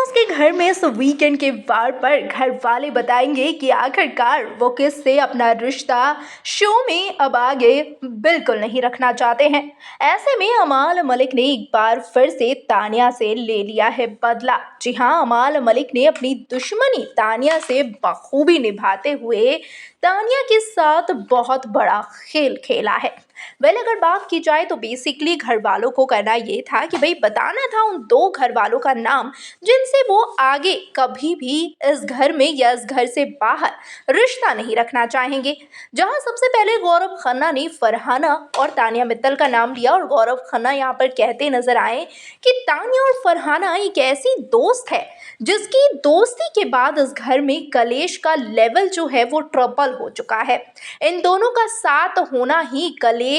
Boss के घर में इस वीकेंड के वार पर घर वाले बताएंगे कि आखिरकार वो किससे अपना रिश्ता शो में अब आगे बिल्कुल नहीं रखना चाहते हैं। ऐसे में अमाल मलिक ने एक बार फिर से तानिया से ले लिया है बदला। जी हाँ, अमाल मलिक ने अपनी दुश्मनी तानिया से बखूबी निभाते हुए तानिया के साथ बहुत बड़ा खेल खेला है। अगर बात की जाए तो बेसिकली घर वालों को करना ये था कि भाई बताना था उन दो घर वालों का नाम जिनसे वो आगे कभी भी इस घर में या इस घर से बाहर रिश्ता नहीं रखना चाहेंगे। जहां सबसे पहले गौरव खन्ना ने फरहाना और तानिया मित्तल का नाम लिया और गौरव खन्ना यहाँ पर कहते नजर आए कि तानिया और फरहाना एक ऐसी दोस्त है जिसकी दोस्ती के बाद इस घर में कलेश का लेवल जो है वो ट्रबल हो चुका है। इन दोनों का साथ होना ही कलेश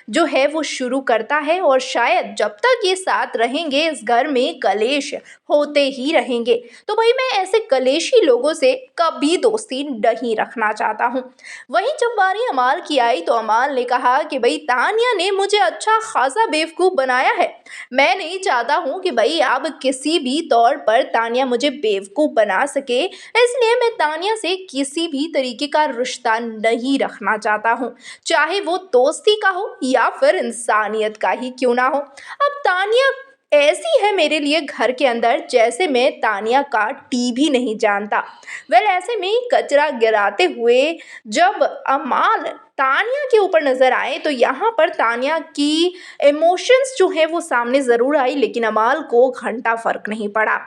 जो है वो शुरू करता है और शायद जब तक ये साथ रहेंगे इस घर में कलेश होते ही रहेंगे। तो भाई मैं ऐसे कलेशी लोगों से कभी दोस्ती नहीं रखना चाहता हूँ। वहीं जब बारी अमाल की आई तो अमाल ने कहा कि भाई तानिया ने मुझे अच्छा खासा बेवकूफ़ बनाया है। मैं नहीं चाहता हूँ कि भाई अब किसी भी तौर पर तानिया मुझे बेवकूफ़ बना सके, इसलिए मैं तानिया से किसी भी तरीके का रिश्ता नहीं रखना चाहता हूँ, चाहे वो दोस्ती का हो या फिर इंसानियत का ही क्यों ना हो। अब तानिया ऐसी है मेरे लिए घर के अंदर जैसे मैं तानिया का टीवी नहीं जानता। ऐसे में कचरा गिराते हुए जब अमाल तानिया के ऊपर नजर आए तो यहाँ पर तानिया की इमोशंस जो है वो सामने ज़रूर आई, लेकिन अमाल को घंटा फर्क नहीं पड़ा।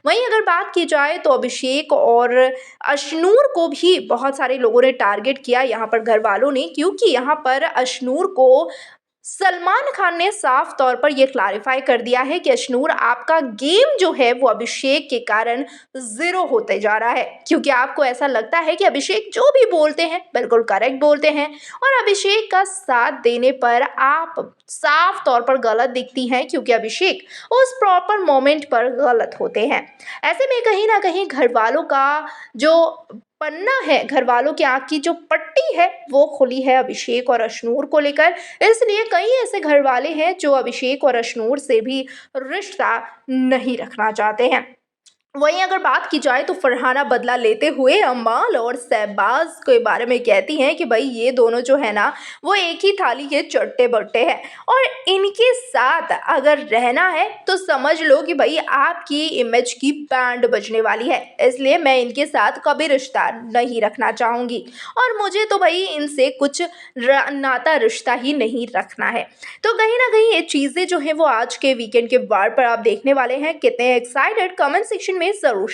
वहीं अगर बात की जाए तो अभिषेक और अशनूर को भी बहुत सारे लोगों ने टारगेट किया यहाँ पर घर वालों ने, क्योंकि यहाँ पर अशनूर को सलमान खान ने साफ तौर पर यह क्लैरिफाई कर दिया है कि अशनूर आपका गेम जो है वो अभिषेक के कारण ज़ीरो होते जा रहा है, क्योंकि आपको ऐसा लगता है कि अभिषेक जो भी बोलते हैं बिल्कुल करेक्ट बोलते हैं और अभिषेक का साथ देने पर आप साफ तौर पर गलत दिखती हैं, क्योंकि अभिषेक उस प्रॉपर मोमेंट पर गलत होते हैं। ऐसे में कहीं ना कहीं घर वालों का जो पन्ना है, घर वालों की आंख की जो पट्टी है वो खुली है अभिषेक और अशनूर को लेकर। इसलिए कई ऐसे घर वाले हैं जो अभिषेक और अशनूर से भी रिश्ता नहीं रखना चाहते हैं। वहीं अगर बात की जाए तो फरहाना बदला लेते हुए अमाल और शहबाज के बारे में कहती हैं कि भाई ये दोनों जो है ना वो एक ही थाली के चट्टे बट्टे हैं और इनके साथ अगर रहना है तो समझ लो कि भाई आपकी इमेज की बैंड बजने वाली है। इसलिए मैं इनके साथ कभी रिश्ता नहीं रखना चाहूँगी और मुझे तो भाई इनसे कुछ नाता रिश्ता ही नहीं रखना है। तो कहीं ना कहीं ये चीज़ें जो है वो आज के वीकेंड के वार पर आप देखने वाले हैं। कितने एक्साइटेड कमेंट सेक्शन में ज़रूर